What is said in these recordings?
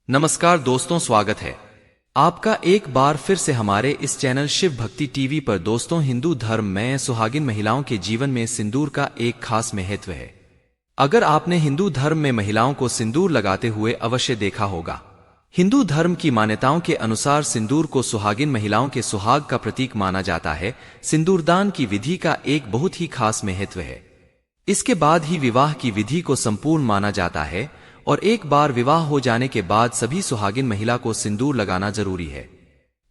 नमस्कार दोस्तों, स्वागत है आपका एक बार फिर से हमारे इस चैनल शिव भक्ति टीवी पर। दोस्तों, हिंदू धर्म में सुहागिन महिलाओं के जीवन में सिंदूर का एक खास महत्व है। अगर आपने हिंदू धर्म में महिलाओं को सिंदूर लगाते हुए अवश्य देखा होगा। हिंदू धर्म की मान्यताओं के अनुसार सिंदूर को सुहागिन महिलाओं के सुहाग का प्रतीक माना जाता है। सिंदूरदान की विधि का एक बहुत ही खास महत्व है। इसके बाद ही विवाह की विधि को संपूर्ण माना जाता है और एक बार विवाह हो जाने के बाद सभी सुहागिन महिला को सिंदूर लगाना जरूरी है।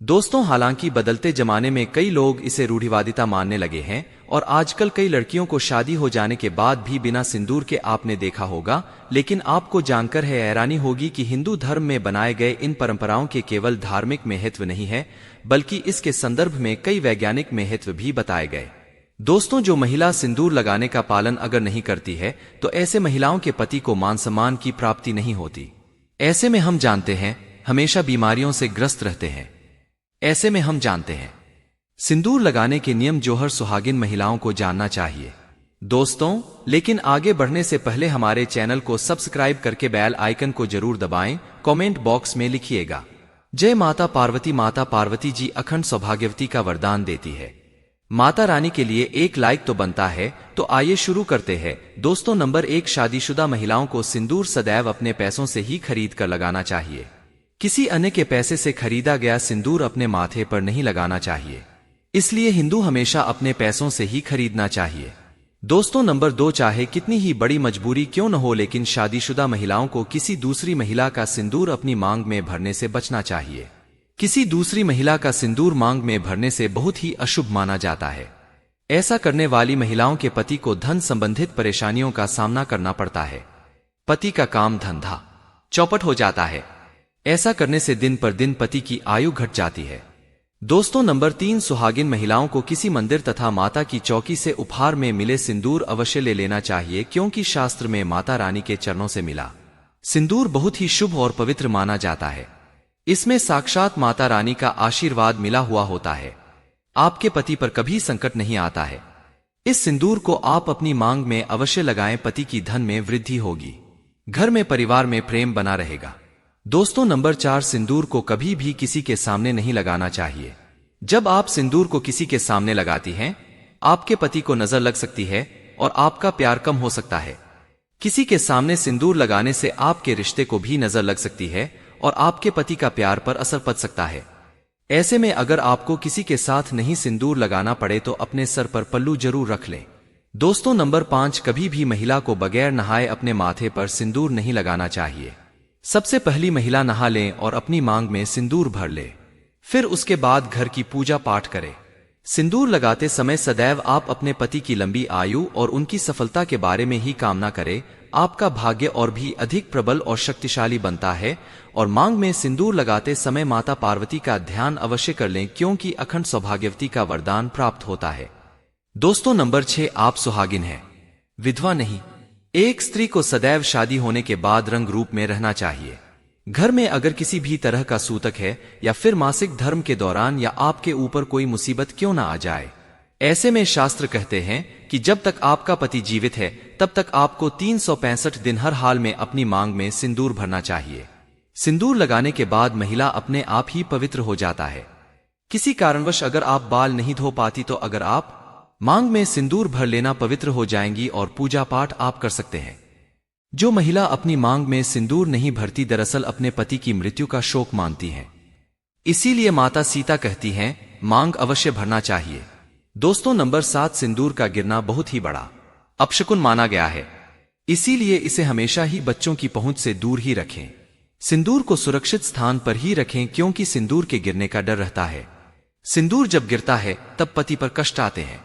दोस्तों, हालांकि बदलते जमाने में कई लोग इसे रूढ़िवादिता मानने लगे हैं और आजकल कई लड़कियों को शादी हो जाने के बाद भी बिना सिंदूर के आपने देखा होगा। लेकिन आपको जानकर है हैरानी होगी कि हिंदू धर्म में बनाए गए इन परंपराओं के केवल धार्मिक महत्व नहीं है, बल्कि इसके संदर्भ में कई वैज्ञानिक महत्व भी बताए गए। दोस्तों, जो महिला सिंदूर लगाने का पालन अगर नहीं करती है तो ऐसे महिलाओं के पति को मान सम्मान की प्राप्ति नहीं होती। ऐसे में हम जानते हैं हमेशा बीमारियों से ग्रस्त रहते हैं। ऐसे में हम जानते हैं सिंदूर लगाने के नियम जो हर सुहागिन महिलाओं को जानना चाहिए। दोस्तों, लेकिन आगे बढ़ने से पहले हमारे चैनल को सब्सक्राइब करके बेल आइकन को जरूर दबाएं। कमेंट बॉक्स में लिखिएगा जय माता पार्वती। माता पार्वती जी अखंड सौभाग्यवती का वरदान देती है। माता रानी के लिए एक लाइक तो बनता है। तो आइए शुरू करते हैं। दोस्तों, नंबर 1, शादीशुदा महिलाओं को सिंदूर सदैव अपने पैसों से ही खरीद कर लगाना चाहिए। किसी अन्य के पैसे से खरीदा गया सिंदूर अपने माथे पर नहीं लगाना चाहिए। इसलिए हिंदू हमेशा अपने पैसों से ही खरीदना चाहिए। दोस्तों, नंबर 2, चाहे कितनी ही बड़ी मजबूरी क्यों न हो, लेकिन शादीशुदा महिलाओं को किसी दूसरी महिला का सिंदूर अपनी मांग में भरने से बचना चाहिए। किसी दूसरी महिला का सिंदूर मांग में भरने से बहुत ही अशुभ माना जाता है। ऐसा करने वाली महिलाओं के पति को धन संबंधित परेशानियों का सामना करना पड़ता है। पति का काम धंधा चौपट हो जाता है। ऐसा करने से दिन पर दिन पति की आयु घट जाती है। दोस्तों, नंबर 3, सुहागिन महिलाओं को किसी मंदिर तथा माता की चौकी से उपहार में मिले सिंदूर अवश्य ले लेना चाहिए, क्योंकि शास्त्र में माता रानी के चरणों से मिला सिंदूर बहुत ही शुभ और पवित्र माना जाता है। इसमें साक्षात माता रानी का आशीर्वाद मिला हुआ होता है। आपके पति पर कभी संकट नहीं आता है। इस सिंदूर को आप अपनी मांग में अवश्य लगाएं। पति की धन में वृद्धि होगी, घर में परिवार में प्रेम बना रहेगा। दोस्तों, नंबर 4, सिंदूर को कभी भी किसी के सामने नहीं लगाना चाहिए। जब आप सिंदूर को किसी के सामने लगाती हैं, आपके पति को नजर लग सकती है और आपका प्यार कम हो सकता है। किसी के सामने सिंदूर लगाने से आपके रिश्ते को भी नजर लग सकती है और आपके पति का प्यार पर असर पड़ सकता है। ऐसे में अगर आपको किसी के साथ नहीं सिंदूर लगाना पड़े तो अपने सर पर पल्लू जरूर रख लें। दोस्तों, नंबर 5, कभी भी महिला को बगैर नहाए अपने माथे पर सिंदूर नहीं लगाना चाहिए। सबसे पहली महिला नहा लें और अपनी मांग में सिंदूर भर ले। फिर उसके बाद घर की पूजा पाठ करें। सिंदूर लगाते समय सदैव आप अपने पति की लंबी आयु और उनकी सफलता के बारे में ही कामना करें। आपका भाग्य और भी अधिक प्रबल और शक्तिशाली बनता है। और मांग में सिंदूर लगाते समय माता पार्वती का ध्यान अवश्य कर लें, क्योंकि अखंड सौभाग्यवती का वरदान प्राप्त होता है। दोस्तों, नंबर 6, आप सुहागिन हैं, विधवा नहीं। एक स्त्री को सदैव शादी होने के बाद रंग रूप में रहना चाहिए। घर में अगर किसी भी तरह का सूतक है या फिर मासिक धर्म के दौरान या आपके ऊपर कोई मुसीबत क्यों ना आ जाए, ऐसे में शास्त्र कहते हैं कि जब तक आपका पति जीवित है तब तक आपको 365 दिन हर हाल में अपनी मांग में सिंदूर भरना चाहिए। सिंदूर लगाने के बाद महिला अपने आप ही पवित्र हो जाता है। किसी कारणवश अगर आप बाल नहीं धो पाती तो अगर आप मांग में सिंदूर भर लेना पवित्र हो जाएंगी और पूजा पाठ आप कर सकते हैं। जो महिला अपनी मांग में सिंदूर नहीं भरती दरअसल अपने पति की मृत्यु का शोक मानती है। इसीलिए माता सीता कहती हैं मांग अवश्य भरना चाहिए। दोस्तों, नंबर 7, सिंदूर का गिरना बहुत ही बड़ा अपशकुन माना गया है। इसीलिए इसे हमेशा ही बच्चों की पहुंच से दूर ही रखें। सिंदूर को सुरक्षित स्थान पर ही रखें, क्योंकि सिंदूर के गिरने का डर रहता है। सिंदूर जब गिरता है तब पति पर कष्ट आते हैं,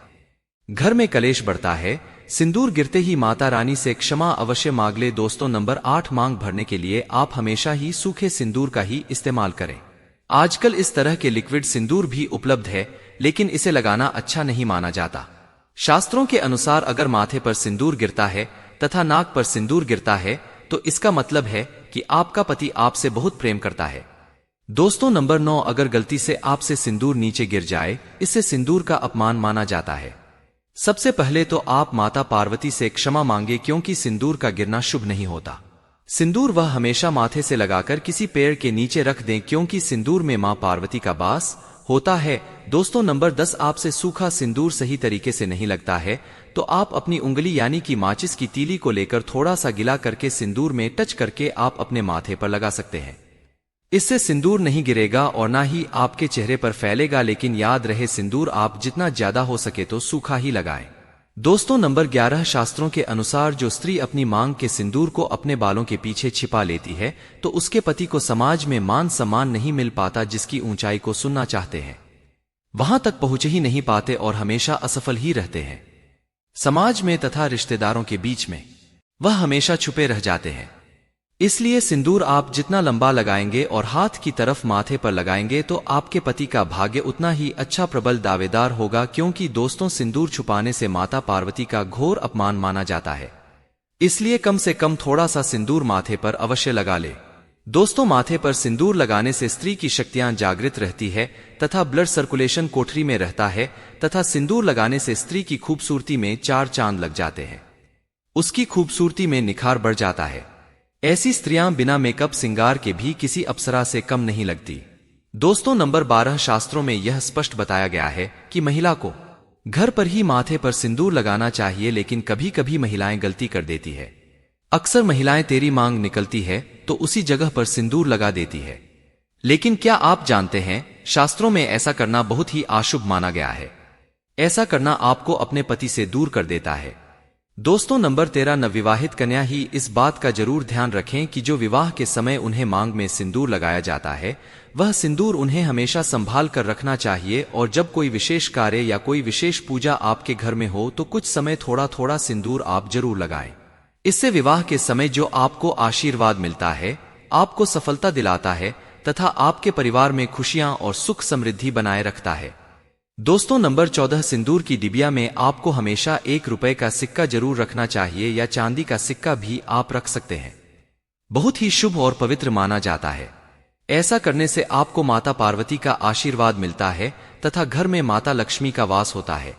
घर में कलेश बढ़ता है। सिंदूर गिरते ही माता रानी से क्षमा अवश्य मांग ले। दोस्तों, नंबर 8, मांग भरने के लिए आप हमेशा ही सूखे सिंदूर का ही इस्तेमाल करें। आजकल इस तरह के लिक्विड सिंदूर भी उपलब्ध है, लेकिन इसे लगाना अच्छा नहीं माना जाता। शास्त्रों के अनुसार अगर माथे पर सिंदूर गिरता है तथा नाक पर सिंदूर गिरता है तो इसका मतलब है कि आपका पति आपसे बहुत प्रेम करता है। दोस्तों, नंबर 9, अगर गलती से आपसे सिंदूर नीचे गिर जाए, इससे सिंदूर का अपमान माना जाता है। सबसे पहले तो आप माता पार्वती से क्षमा मांगे, क्योंकि सिंदूर का गिरना शुभ नहीं होता। सिंदूर वह हमेशा माथे से लगाकर किसी पेड़ के नीचे रख दें, क्योंकि सिंदूर में मां पार्वती का वास होता है। दोस्तों नंबर 10, आपसे सूखा सिंदूर सही तरीके से नहीं लगता है तो आप अपनी उंगली यानी कि माचिस की तीली को लेकर थोड़ा सा गिला करके सिंदूर में टच करके आप अपने माथे पर लगा सकते हैं। इससे सिंदूर नहीं गिरेगा और ना ही आपके चेहरे पर फैलेगा, लेकिन याद रहे सिंदूर आप जितना ज्यादा हो सके तो सूखा ही लगाएं। दोस्तों नंबर 11, शास्त्रों के अनुसार जो स्त्री अपनी मांग के सिंदूर को अपने बालों के पीछे छिपा लेती है तो उसके पति को समाज में मान सम्मान नहीं मिल पाता। जिसकी ऊंचाई को सुनना चाहते हैं वहां तक पहुंच ही नहीं पाते और हमेशा असफल ही रहते हैं। समाज में तथा रिश्तेदारों के बीच में वह हमेशा छुपे रह जाते हैं। इसलिए सिंदूर आप जितना लंबा लगाएंगे और हाथ की तरफ माथे पर लगाएंगे तो आपके पति का भाग्य उतना ही अच्छा प्रबल दावेदार होगा, क्योंकि दोस्तों सिंदूर छुपाने से माता पार्वती का घोर अपमान माना जाता है। इसलिए कम से कम थोड़ा सा सिंदूर माथे पर अवश्य लगा ले। दोस्तों माथे पर सिंदूर लगाने से स्त्री की शक्तियां जागृत रहती है तथा ब्लड सर्कुलेशन कोठरी में रहता है तथा सिंदूर लगाने से स्त्री की खूबसूरती में 4 चांद लग जाते हैं। उसकी खूबसूरती में निखार बढ़ जाता है। ऐसी स्त्रियां बिना मेकअप सिंगार के भी किसी अप्सरा से कम नहीं लगती। दोस्तों नंबर 12, शास्त्रों में यह स्पष्ट बताया गया है कि महिला को घर पर ही माथे पर सिंदूर लगाना चाहिए, लेकिन कभी कभी महिलाएं गलती कर देती है। अक्सर महिलाएं तेरी मांग निकलती है तो उसी जगह पर सिंदूर लगा देती है। लेकिन क्या आप जानते हैं, शास्त्रों में ऐसा करना बहुत ही अशुभ माना गया है। ऐसा करना आपको अपने पति से दूर कर देता है। दोस्तों नंबर 13, नवविवाहित कन्या ही इस बात का जरूर ध्यान रखें कि जो विवाह के समय उन्हें मांग में सिंदूर लगाया जाता है वह सिंदूर उन्हें हमेशा संभाल कर रखना चाहिए, और जब कोई विशेष कार्य या कोई विशेष पूजा आपके घर में हो तो कुछ समय थोड़ा थोड़ा सिंदूर आप जरूर लगाएं। इससे विवाह के समय जो आपको आशीर्वाद मिलता है, आपको सफलता दिलाता है तथा आपके परिवार में खुशियां और सुख समृद्धि बनाए रखता है। दोस्तों नंबर 14, सिंदूर की डिबिया में आपको हमेशा 1 रुपए का सिक्का जरूर रखना चाहिए या चांदी का सिक्का भी आप रख सकते हैं। बहुत ही शुभ और पवित्र माना जाता है। ऐसा करने से आपको माता पार्वती का आशीर्वाद मिलता है तथा घर में माता लक्ष्मी का वास होता है।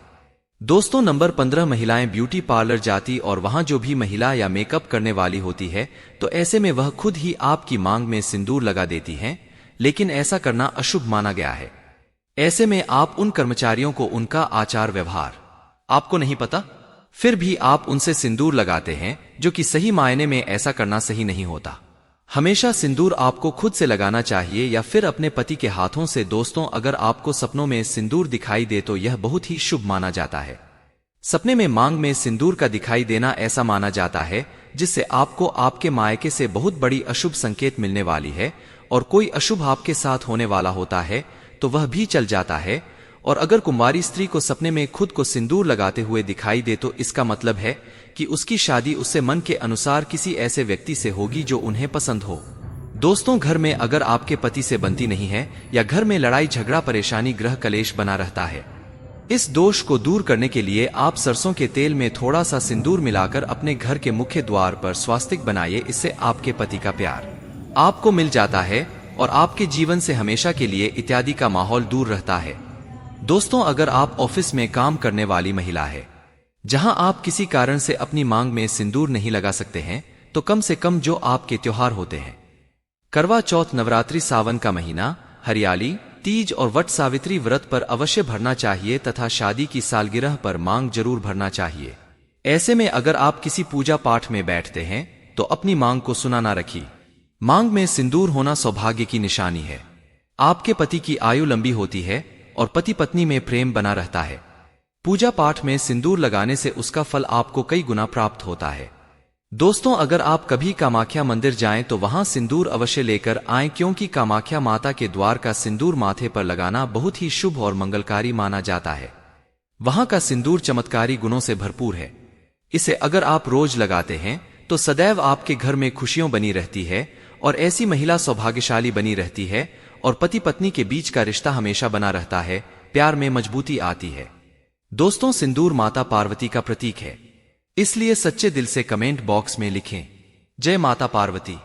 दोस्तों नंबर 15, महिलाएं ब्यूटी पार्लर जाती और वहां जो भी महिला या मेकअप करने वाली होती है तो ऐसे में वह खुद ही आपकी मांग में सिंदूर लगा देती हैं, लेकिन ऐसा करना अशुभ माना गया है। ऐसे में आप उन कर्मचारियों को उनका आचार व्यवहार आपको नहीं पता, फिर भी आप उनसे सिंदूर लगाते हैं, जो कि सही मायने में ऐसा करना सही नहीं होता। हमेशा सिंदूर आपको खुद से लगाना चाहिए या फिर अपने पति के हाथों से। दोस्तों अगर आपको सपनों में सिंदूर दिखाई दे तो यह बहुत ही शुभ माना जाता है। सपने में मांग में सिंदूर का दिखाई देना ऐसा माना जाता है जिससे आपको आपके मायके से बहुत बड़ी अशुभ संकेत मिलने वाली है, और कोई अशुभ आपके साथ होने वाला होता है तो वह भी चल जाता है। और अगर कुंवारी स्त्री को सपने में खुद को सिंदूर लगाते हुए दिखाई दे तो इसका मतलब है कि उसकी शादी उससे मन के अनुसार किसी ऐसे व्यक्ति से होगी जो उन्हें पसंद हो। दोस्तों घर में अगर आपके पति से बनती नहीं है या घर में लड़ाई झगड़ा परेशानी ग्रह कलेश बना रहता है, इस दोष को दूर करने के लिए आप सरसों के तेल में थोड़ा सा सिंदूर मिलाकर अपने घर के मुख्य द्वार पर स्वास्तिक बनाइए। इससे आपके पति का प्यार आपको मिल जाता है और आपके जीवन से हमेशा के लिए इत्यादि का माहौल दूर रहता है। दोस्तों अगर आप ऑफिस में काम करने वाली महिला है जहां आप किसी कारण से अपनी मांग में सिंदूर नहीं लगा सकते हैं तो कम से कम जो आपके त्योहार होते हैं, करवा चौथ, नवरात्रि, सावन का महीना, हरियाली, तीज और वट सावित्री व्रत पर अवश्य भरना चाहिए तथा शादी की सालगिरह पर मांग जरूर भरना चाहिए। ऐसे में अगर आप किसी पूजा पाठ में बैठते हैं तो अपनी मांग को सुना ना रखी। मांग में सिंदूर होना सौभाग्य की निशानी है। आपके पति की आयु लंबी होती है और पति पत्नी में प्रेम बना रहता है। पूजा पाठ में सिंदूर लगाने से उसका फल आपको कई गुना प्राप्त होता है। दोस्तों अगर आप कभी कामाख्या मंदिर जाएं तो वहां सिंदूर अवश्य लेकर आएं, क्योंकि कामाख्या माता के द्वार का सिंदूर माथे पर लगाना बहुत ही शुभ और मंगलकारी माना जाता है। वहां का सिंदूर चमत्कारी गुणों से भरपूर है। इसे अगर आप रोज लगाते हैं तो सदैव आपके घर में खुशियां बनी रहती है और ऐसी महिला सौभाग्यशाली बनी रहती है और पति पत्नी के बीच का रिश्ता हमेशा बना रहता है, प्यार में मजबूती आती है। दोस्तों सिंदूर माता पार्वती का प्रतीक है, इसलिए सच्चे दिल से कमेंट बॉक्स में लिखें जय माता पार्वती।